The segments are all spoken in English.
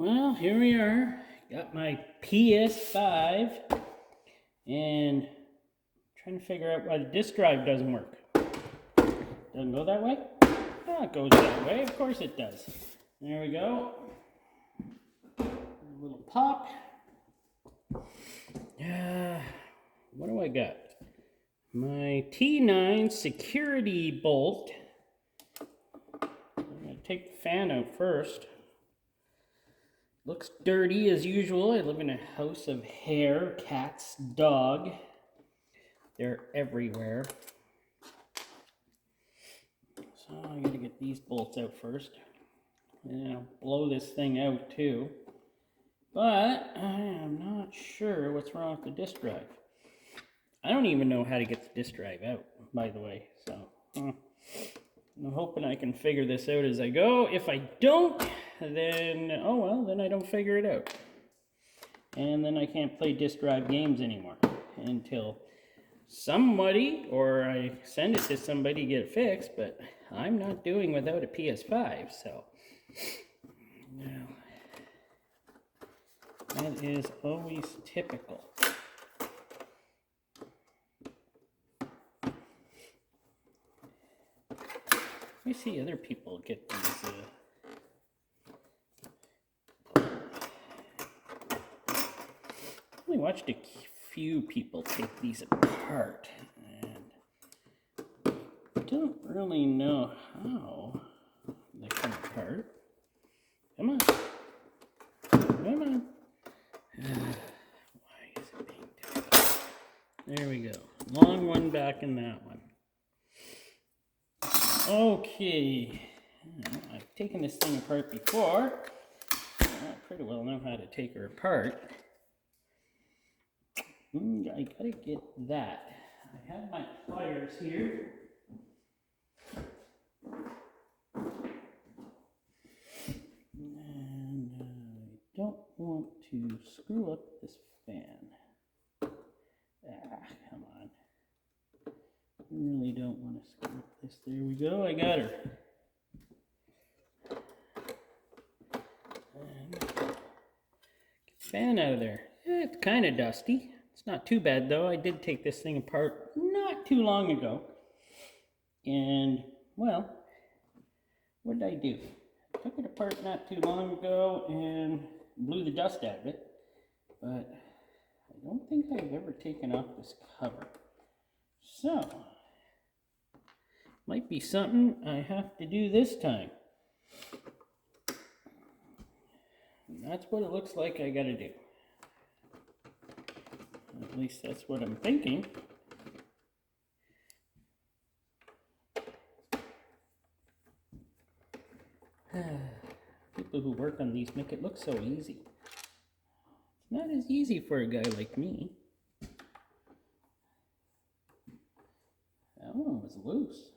Well, here we are. Got my PS5 and trying to figure out why the disk drive doesn't work. Doesn't go that way? Oh, it goes that way. Of course it does. There we go. A little pop. What do I got? My T9 security bolt. I'm going to take the fan out first. Looks dirty as usual. I live in a house of hair, cats, dog. They're everywhere. So I gotta get these bolts out first. And I'll blow this thing out too. But I am not sure what's wrong with the disk drive. I don't even know how to get the disk drive out, by the way. So I'm hoping I can figure this out as I go. If I don't, then, oh well, then I don't figure it out. And then I can't play disk drive games anymore until somebody, or I send it to somebody to get it fixed, but I'm not doing without a PS5, so. Now, that is always typical. I see other people get these I only watched a few people take these apart, and I don't really know how they come apart. Come on. Come on. Why is it being difficult? There we go. Long one back in that one. Okay. I've taken this thing apart before. I pretty well know how to take her apart. I gotta get that. I have my pliers here. And I don't want to screw up this fan. Come on. I really don't want to screw up this. There we go, I got her. And get the fan out of there. It's kind of dusty. It's not too bad though. I did take this thing apart not too long ago. And, well, what did I do? I took it apart not too long ago and blew the dust out of it. But I don't think I've ever taken off this cover. So, might be something I have to do this time. And that's what it looks like I gotta do. At least that's what I'm thinking. People who work on these make it look so easy. It's not as easy for a guy like me. That one was loose.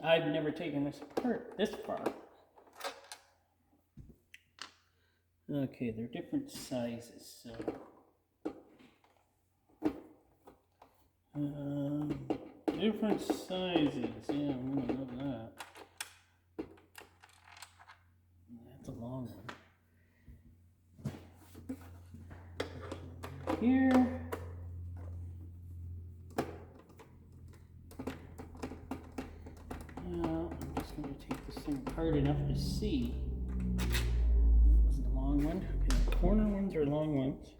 I've never taken this apart this far. Okay, they're different sizes, so. Different sizes, yeah, I'm gonna love that. That's a long one. Here. Now, I'm just gonna take this thing apart enough to see. That was the long one. Okay, the corner ones are long ones.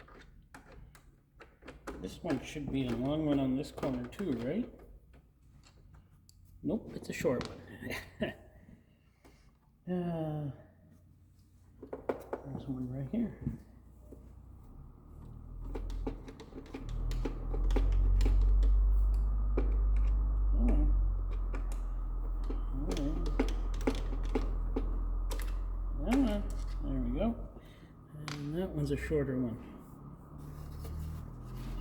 This one should be a long one on this corner too, right? Nope, it's a short one. There's one right here. There we go. And that one's a shorter one.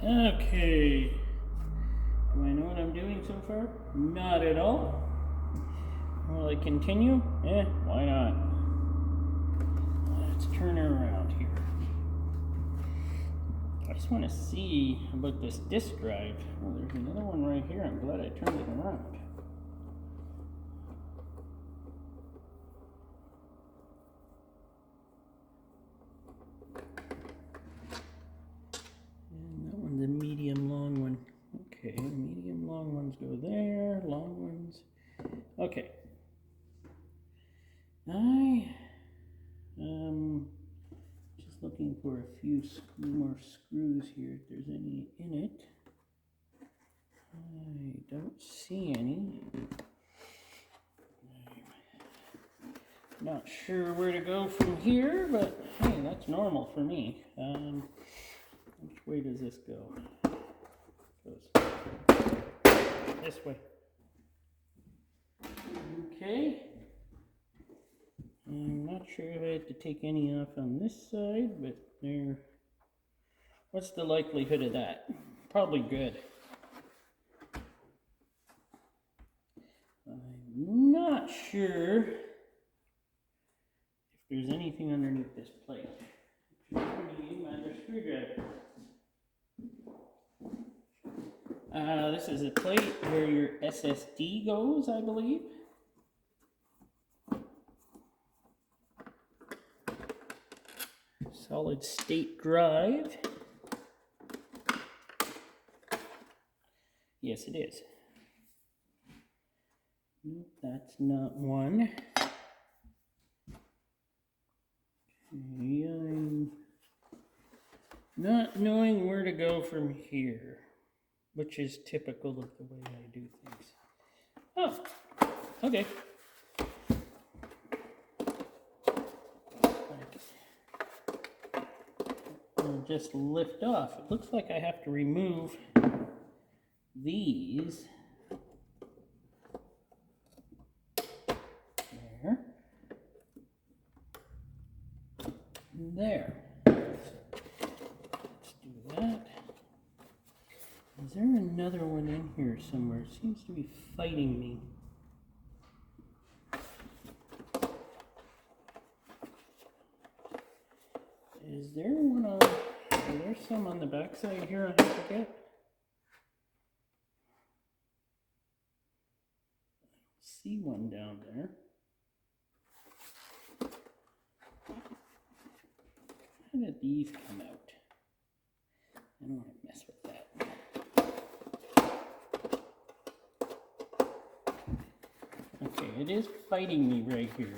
Okay. Do I know what I'm doing so far? Not at all. Will I continue? Why not? Let's turn her around here. I just want to see about this disk drive. Oh, there's another one right here. I'm glad I turned it around. looking for a few more screws here, if there's any in it. I don't see any. I'm not sure where to go from here, but hey, that's normal for me. Which way does this go? It goes this way. Okay. I'm not sure if I had to take any off on this side, but there. What's the likelihood of that? Probably good. I'm not sure if there's anything underneath this plate. Another screwdriver. This is a plate where your SSD goes, I believe. Solid state drive. Yes, it is. Nope, that's not one. Okay, I'm not knowing where to go from here, which is typical of the way I do things. Oh, okay. I'll just lift off. It looks like I have to remove these. There. Let's do that. Is there another one in here somewhere? It seems to be fighting me. Is there one on... Are there some on the back side here I have to get? I don't see one down there. How did these come out? I don't want to mess with that. Okay, it is fighting me right here.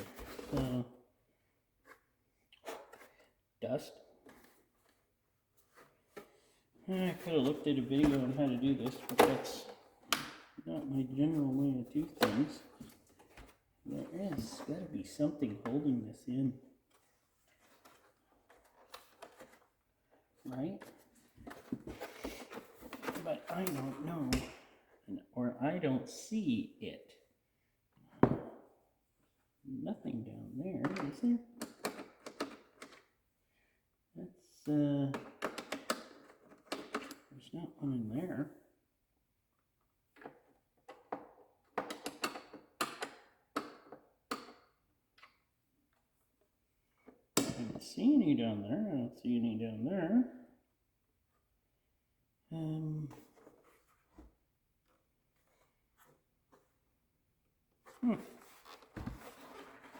Dust. I could have looked at a video on how to do this, but that's not my general way to do things. There is got to be something holding this in. Right? But I don't know, or I don't see it. Nothing down there, is there? That's, there's not one in there. I don't see any down there. I don't see any down there.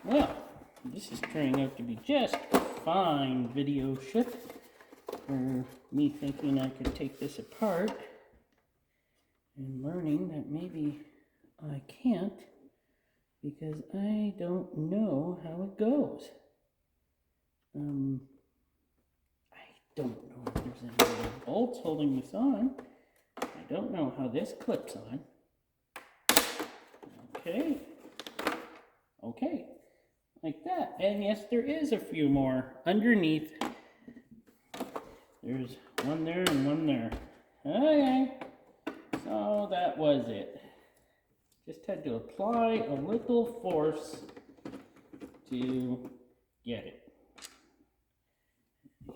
Well, this is turning out to be just a fine video ship for me thinking I could take this apart and learning that maybe I can't because I don't know how it goes. I don't know if there's any other bolts holding this on. I don't know how this clips on. Okay. Okay. Like that. And yes, there is a few more underneath. There's one there and one there. Okay. So that was it. Just had to apply a little force to get it.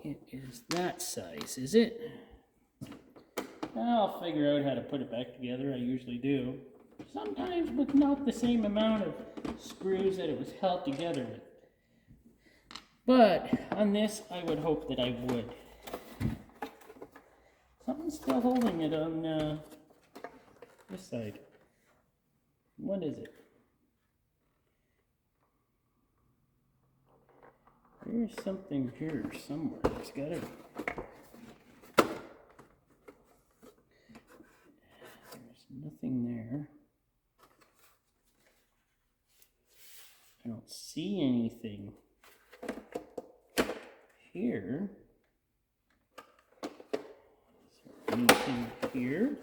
It is that size, is it? I'll figure out how to put it back together. I usually do. Sometimes with not the same amount of screws that it was held together with. But on this, I would hope that I would. Something's still holding it on this side. What is it? There's something here somewhere. It's gotta be. There's nothing there. I don't see anything here. Is there anything here?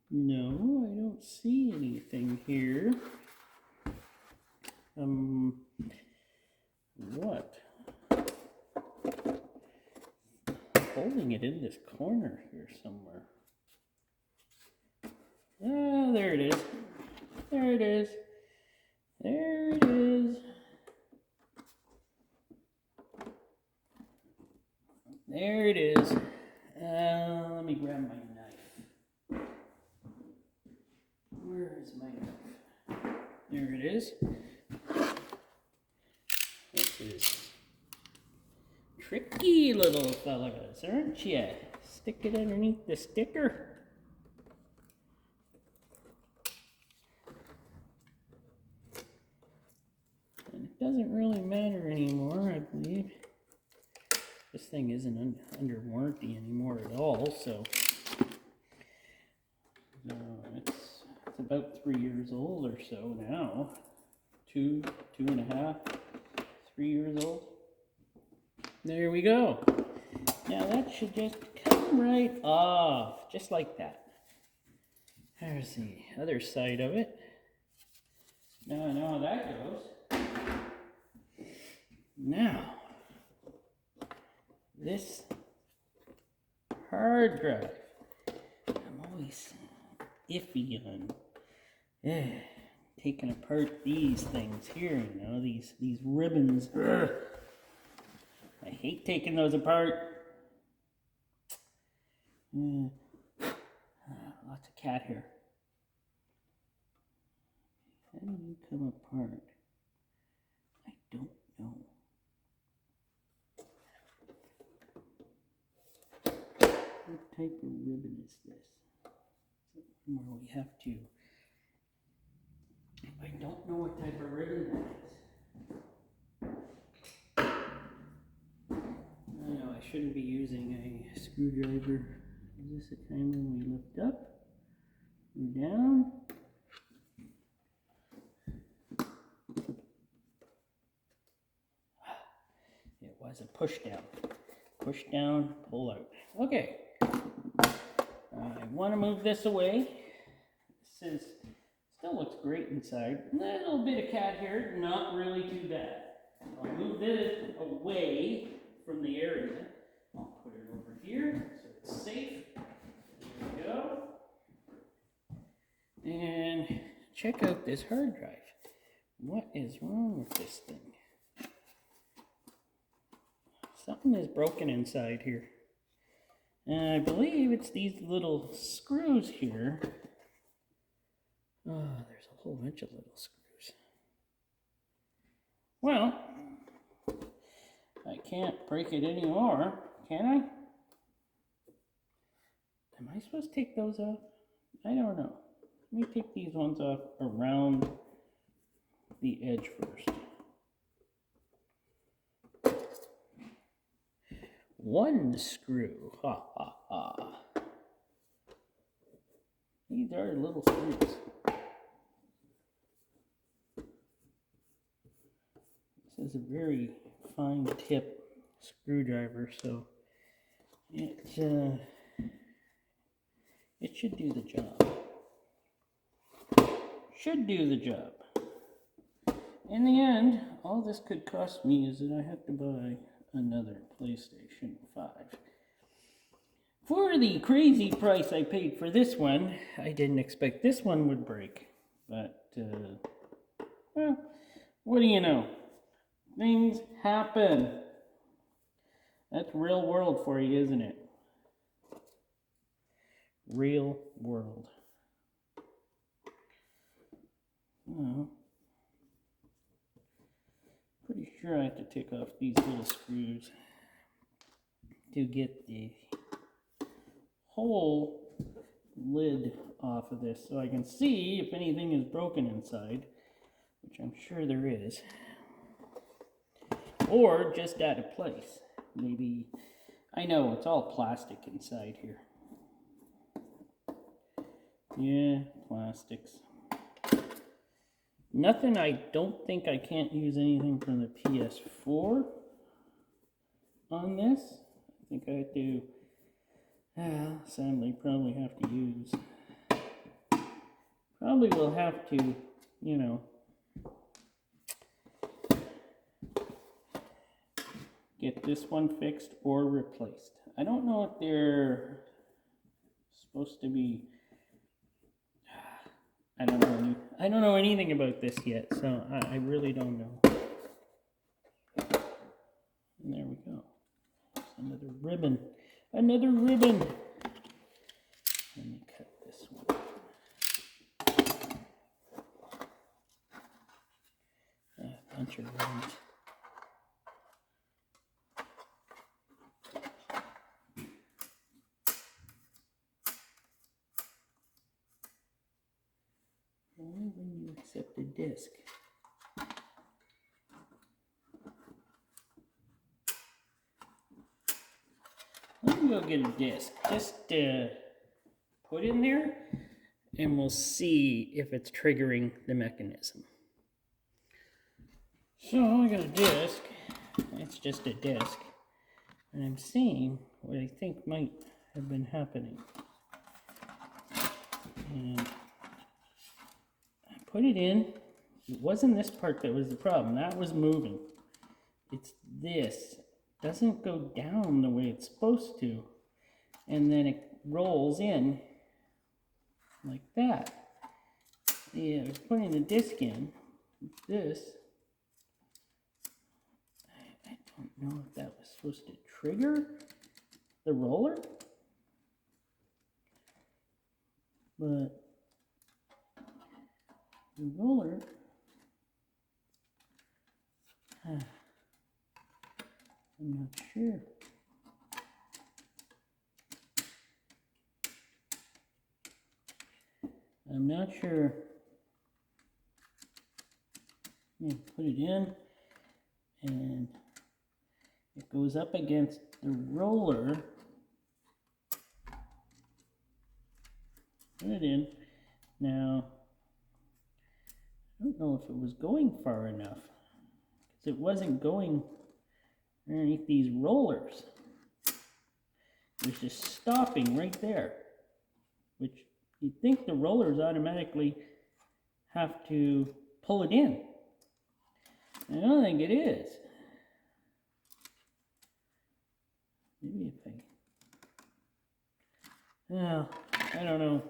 No, I don't see anything here. What? Holding it in this corner here somewhere. Ah, there it is. There it is. There it is. There it is. Let me grab my knife. Where is my knife? There it is. This is tricky little fellas, aren't you? Stick it underneath the sticker. And it doesn't really matter anymore, I believe. This thing isn't under warranty anymore at all, so it's about 3 years old or so now. 2.5, 3 years old. There we go. Now that should just come right off, just like that. There's the other side of it. Now I know how that goes. Now, this hard drive, I'm always iffy on taking apart these things here, you know, these ribbons. Ugh. I hate taking those apart. Lots of cat hair. How do you come apart? I don't know. What type of ribbon is this? Where we have to. I don't know what type of ribbon that is. I know I shouldn't be using a screwdriver. Is this the kind when we lift up or down? It was a push down. Push down, pull out. Okay. I want to move this away. This still looks great inside. A little bit of cat hair, not really too bad. I'll move this away from the area. I'll put it over here so it's safe. There we go. And check out this hard drive. What is wrong with this thing? Something is broken inside here. And I believe it's these little screws here. Oh, there's a whole bunch of little screws. Well, I can't break it anymore, can I? Am I supposed to take those off? I don't know. Let me take these ones off around the edge first. One screw. Ha ha ha. These are little screws. This is a very fine tip screwdriver, so it should do the job. Should do the job. In the end, all this could cost me is that I have to buy another PlayStation 5. For the crazy price I paid for this one, I didn't expect this one would break. But, well, what do you know? Things happen. That's real world for you, isn't it? Real world. Well, pretty sure I have to take off these little screws to get the whole lid off of this so I can see if anything is broken inside, which I'm sure there is, or just out of place. Maybe, I know it's all plastic inside here. Yeah, plastics. Nothing, I don't think I can't use anything from the PS4 on this. I think I have to, sadly, probably have to use. Probably will have to, you know, get this one fixed or replaced. I don't know if they're supposed to be, I don't know anything about this yet, so I really don't know. And there we go. Another ribbon. Another ribbon. Let me cut this one. A bunch of ribbons. Only when you accept a disc. Let me go get a disc. Just put in there and we'll see if it's triggering the mechanism. So I got a disc. It's just a disc. And I'm seeing what I think might have been happening. And I put it in. It wasn't this part that was the problem. That was moving. It's this. Doesn't go down the way it's supposed to, and then it rolls in like that. Yeah, I was putting the disc in this. I don't know if that was supposed to trigger the roller, but the roller I'm not sure. I'm not sure. Yeah, put it in, and it goes up against the roller. Put it in. Now, I don't know if it was going far enough, because it wasn't going underneath these rollers. It was just stopping right there, which you'd think the rollers automatically have to pull it in. I don't think it is. Maybe if well, I don't know.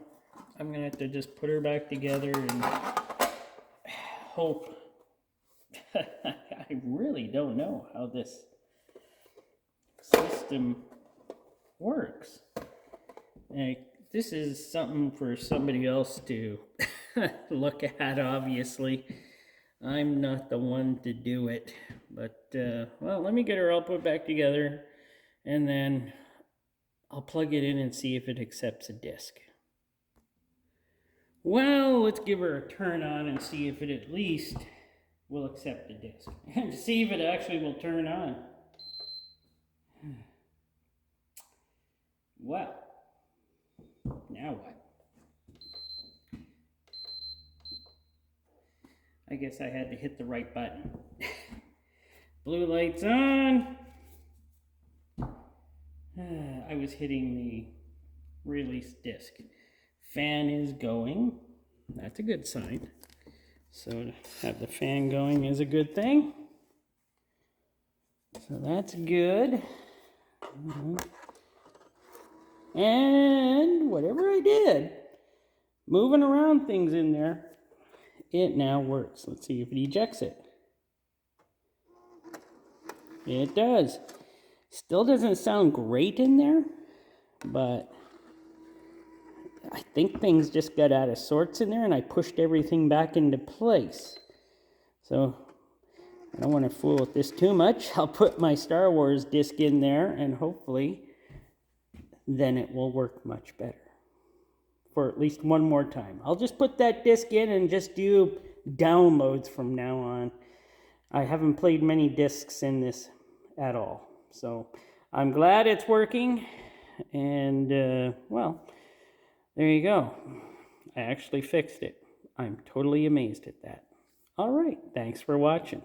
I'm gonna have to just put her back together and hope. I really don't know how this system works. Like, this is something for somebody else to look at, obviously. I'm not the one to do it. But, well, let me get her all put back together, and then I'll plug it in and see if it accepts a disc. Well, let's give her a turn on and see if it at least will accept the disc. And see if it actually will turn on. Well, now what? I guess I had to hit the right button. Blue light's on. I was hitting the release disc. Fan is going. That's a good sign. So to have the fan going is a good thing. So that's good. And whatever I did, moving around things in there, it now works. Let's see if it ejects it. It does. Still doesn't sound great in there, but I think things just got out of sorts in there and I pushed everything back into place. So I don't want to fool with this too much. I'll put my Star Wars disc in there and hopefully then it will work much better for at least one more time. I'll just put that disc in and just do downloads from now on. I haven't played many discs in this at all. So I'm glad it's working, and well, there you go. I actually fixed it. I'm totally amazed at that. All right, thanks for watching.